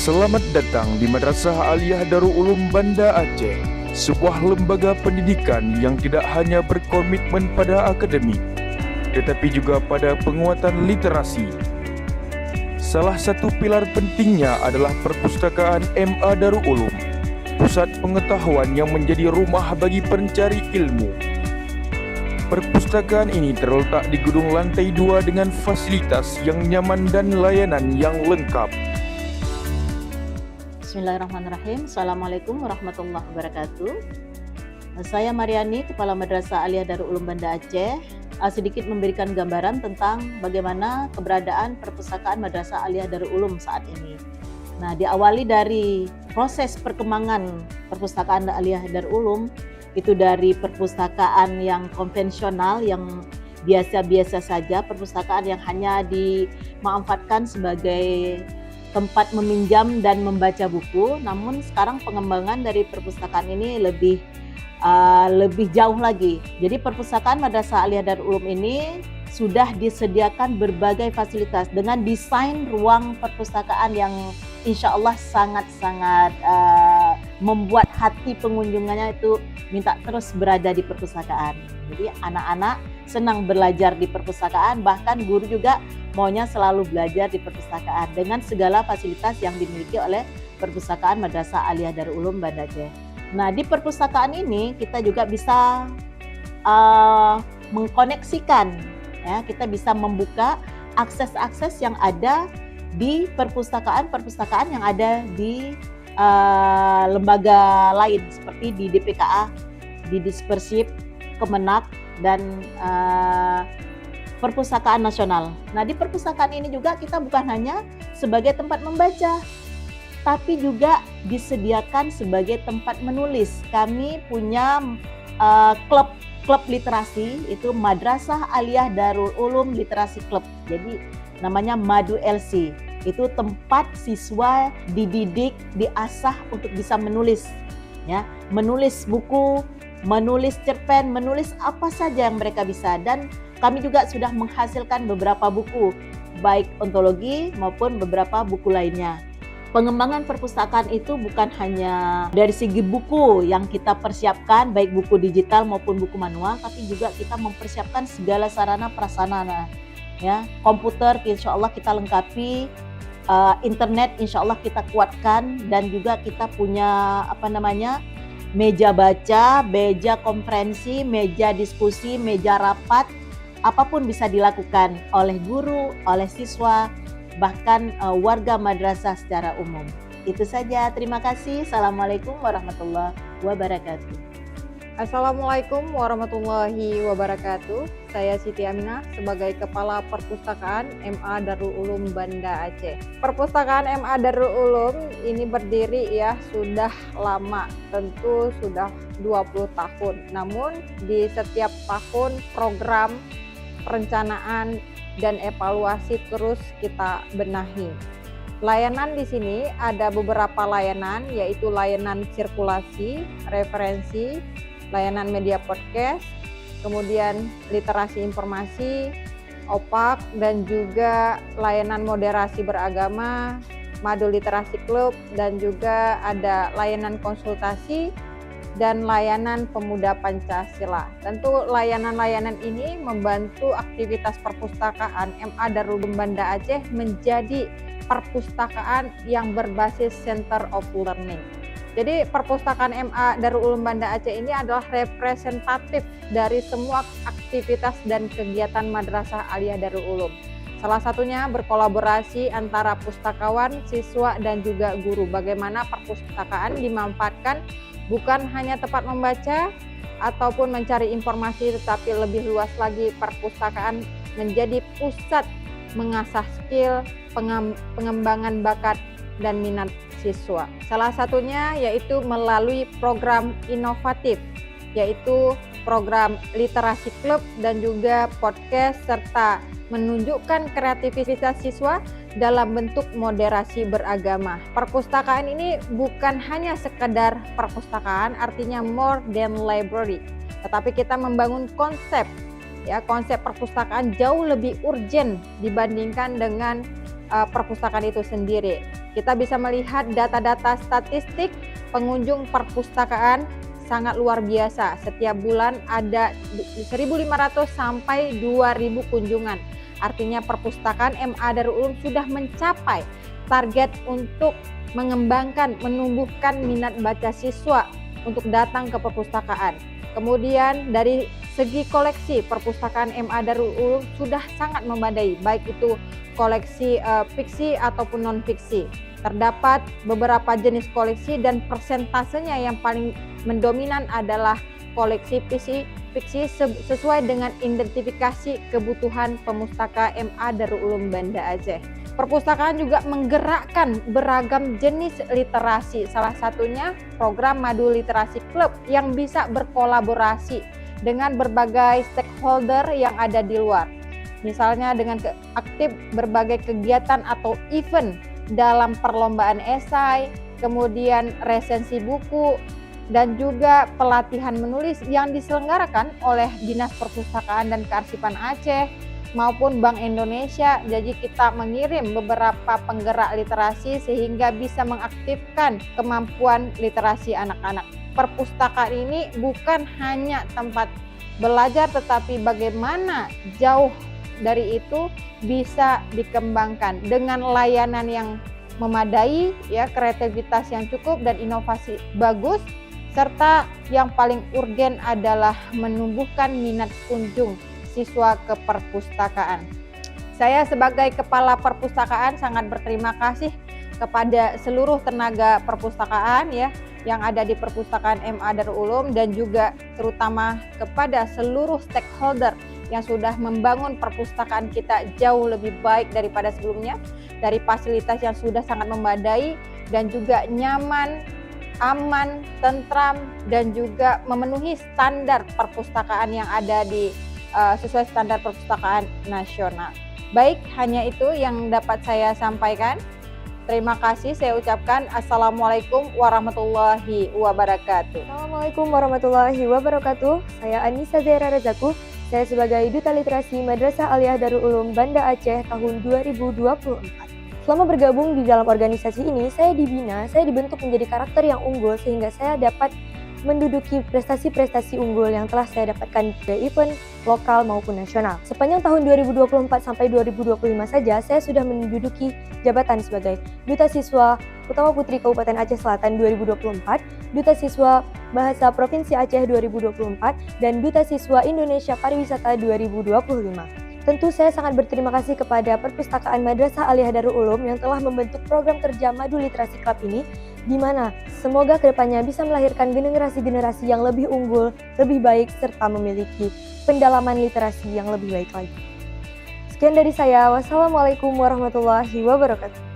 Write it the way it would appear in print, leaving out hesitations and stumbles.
Selamat datang di Madrasah Aliyah Darul Ulum Banda Aceh, sebuah lembaga pendidikan yang tidak hanya berkomitmen pada akademik, tetapi juga pada penguatan literasi. Salah satu pilar pentingnya adalah perpustakaan MA Darul Ulum, pusat pengetahuan yang menjadi rumah bagi pencari ilmu. Perpustakaan ini terletak di gedung lantai 2 dengan fasilitas yang nyaman dan layanan yang lengkap. Bismillahirrahmanirrahim. Assalamualaikum warahmatullahi wabarakatuh. Saya Mariani, Kepala Madrasah Aliyah Darul Ulum Banda Aceh. Sedikit memberikan gambaran tentang bagaimana keberadaan perpustakaan Madrasah Aliyah Darul Ulum saat ini. Nah, diawali dari proses perkembangan perpustakaan Aliyah Darul Ulum, itu dari perpustakaan yang konvensional, yang biasa-biasa saja, perpustakaan yang hanya dimanfaatkan sebagai tempat meminjam dan membaca buku. Namun sekarang pengembangan dari perpustakaan ini lebih jauh lagi. Jadi perpustakaan Madrasah Aliyah Darul Ulum ini sudah disediakan berbagai fasilitas dengan desain ruang perpustakaan yang insya Allah sangat-sangat membuat hati pengunjungnya itu minta terus berada di perpustakaan. Jadi anak-anak senang belajar di perpustakaan, bahkan guru juga maunya selalu belajar di perpustakaan dengan segala fasilitas yang dimiliki oleh perpustakaan Madrasah Aliyah Darul Ulum Banda Aceh. Nah, di perpustakaan ini kita juga bisa mengkoneksikan, ya, kita bisa membuka akses-akses yang ada di perpustakaan yang ada di lembaga lain seperti di DPKA, di Dispersip, Kemenak, dan Perpustakaan Nasional. Nah, di perpustakaan ini juga kita bukan hanya sebagai tempat membaca, tapi juga disediakan sebagai tempat menulis. Kami punya klub literasi, itu Madrasah Aliyah Darul Ulum Literasi Club. Jadi namanya Madu LC. Itu tempat siswa dididik, diasah untuk bisa menulis, ya, menulis buku, menulis cerpen, menulis apa saja yang mereka bisa. Dan kami juga sudah menghasilkan beberapa buku, baik ontologi maupun beberapa buku lainnya. Pengembangan perpustakaan itu bukan hanya dari segi buku yang kita persiapkan, baik buku digital maupun buku manual, tapi juga kita mempersiapkan segala sarana prasarana, ya. Komputer insya Allah kita lengkapi, internet insya Allah kita kuatkan, dan juga kita punya meja baca, meja konferensi, meja diskusi, meja rapat, apapun bisa dilakukan oleh guru, oleh siswa, bahkan warga madrasah secara umum. Itu saja, terima kasih. Assalamualaikum warahmatullahi wabarakatuh. Assalamualaikum warahmatullahi wabarakatuh. Saya Siti Aminah sebagai Kepala Perpustakaan MA Darul Ulum Banda Aceh. Perpustakaan MA Darul Ulum ini berdiri ya sudah lama, tentu sudah 20 tahun. Namun di setiap tahun program perencanaan dan evaluasi terus kita benahi. Layanan di sini ada beberapa layanan, yaitu layanan sirkulasi, referensi, layanan media podcast, kemudian literasi informasi, OPAK, dan juga layanan moderasi beragama, Madu Literasi Club, dan juga ada layanan konsultasi dan layanan pemuda Pancasila. Tentu layanan-layanan ini membantu aktivitas perpustakaan MA Darul Ulum Banda Aceh menjadi perpustakaan yang berbasis Center of Learning. Jadi perpustakaan MA Darul Ulum Banda Aceh ini adalah representatif dari semua aktivitas dan kegiatan Madrasah Aliyah Darul Ulum. Salah satunya berkolaborasi antara pustakawan, siswa, dan juga guru. Bagaimana perpustakaan dimanfaatkan bukan hanya tempat membaca ataupun mencari informasi, tetapi lebih luas lagi perpustakaan menjadi pusat mengasah skill, pengembangan bakat dan minat siswa. Salah satunya yaitu melalui program inovatif, yaitu program literasi klub dan juga podcast, serta menunjukkan kreativitas siswa dalam bentuk moderasi beragama. Perpustakaan ini bukan hanya sekedar perpustakaan, artinya more than library, tetapi kita membangun konsep, ya, konsep perpustakaan jauh lebih urgent dibandingkan dengan perpustakaan itu sendiri. Kita bisa melihat data-data statistik pengunjung perpustakaan sangat luar biasa. Setiap bulan ada 1.500 sampai 2.000 kunjungan. Artinya perpustakaan MA Darul Ulum sudah mencapai target untuk mengembangkan, menumbuhkan minat baca siswa untuk datang ke perpustakaan. Kemudian dari segi koleksi, perpustakaan MA Darul Ulum sudah sangat memadai, baik itu koleksi fiksi ataupun non-fiksi. Terdapat beberapa jenis koleksi dan persentasenya yang paling mendominan adalah koleksi fiksi sesuai dengan identifikasi kebutuhan pemustaka MA Darul Ulum Banda Aceh. Perpustakaan juga menggerakkan beragam jenis literasi, salah satunya program Madu Literasi Club yang bisa berkolaborasi dengan berbagai stakeholder yang ada di luar. Misalnya dengan aktif berbagai kegiatan atau event dalam perlombaan esai, kemudian resensi buku, dan juga pelatihan menulis yang diselenggarakan oleh Dinas Perpustakaan dan Kearsipan Aceh maupun Bank Indonesia. Jadi kita mengirim beberapa penggerak literasi sehingga bisa mengaktifkan kemampuan literasi anak-anak. Perpustakaan ini bukan hanya tempat belajar, tetapi bagaimana jauh dari itu bisa dikembangkan dengan layanan yang memadai, ya, kreativitas yang cukup dan inovasi bagus, serta yang paling urgen adalah menumbuhkan minat kunjung siswa ke perpustakaan. Saya sebagai kepala perpustakaan sangat berterima kasih kepada seluruh tenaga perpustakaan, ya, yang ada di perpustakaan MA Darul Ulum, dan juga terutama kepada seluruh stakeholder yang sudah membangun perpustakaan kita jauh lebih baik daripada sebelumnya, dari fasilitas yang sudah sangat memadai dan juga nyaman, aman, tentram, dan juga memenuhi standar perpustakaan yang ada di sesuai standar perpustakaan nasional. Baik, hanya itu yang dapat saya sampaikan. Terima kasih, saya ucapkan Assalamualaikum warahmatullahi wabarakatuh. Assalamualaikum warahmatullahi wabarakatuh. Saya Anissa Zaira Rezaku. Saya sebagai Duta Literasi Madrasah Aliyah Darul Ulum Banda Aceh tahun 2024. Selama bergabung di dalam organisasi ini, saya dibentuk menjadi karakter yang unggul sehingga saya dapat menduduki prestasi-prestasi unggul yang telah saya dapatkan di event lokal maupun nasional. Sepanjang tahun 2024 sampai 2025 saja, saya sudah menduduki jabatan sebagai Duta Siswa Utama Putri Kabupaten Aceh Selatan 2024, Duta Siswa Bahasa Provinsi Aceh 2024, dan Duta Siswa Indonesia Pariwisata 2025. Tentu saya sangat berterima kasih kepada Perpustakaan Madrasah Aliyah Darul Ulum yang telah membentuk program kerja Madu Literasi Club ini, di mana semoga kedepannya bisa melahirkan generasi-generasi yang lebih unggul, lebih baik, serta memiliki pendalaman literasi yang lebih baik lagi. Sekian dari saya, wassalamualaikum warahmatullahi wabarakatuh.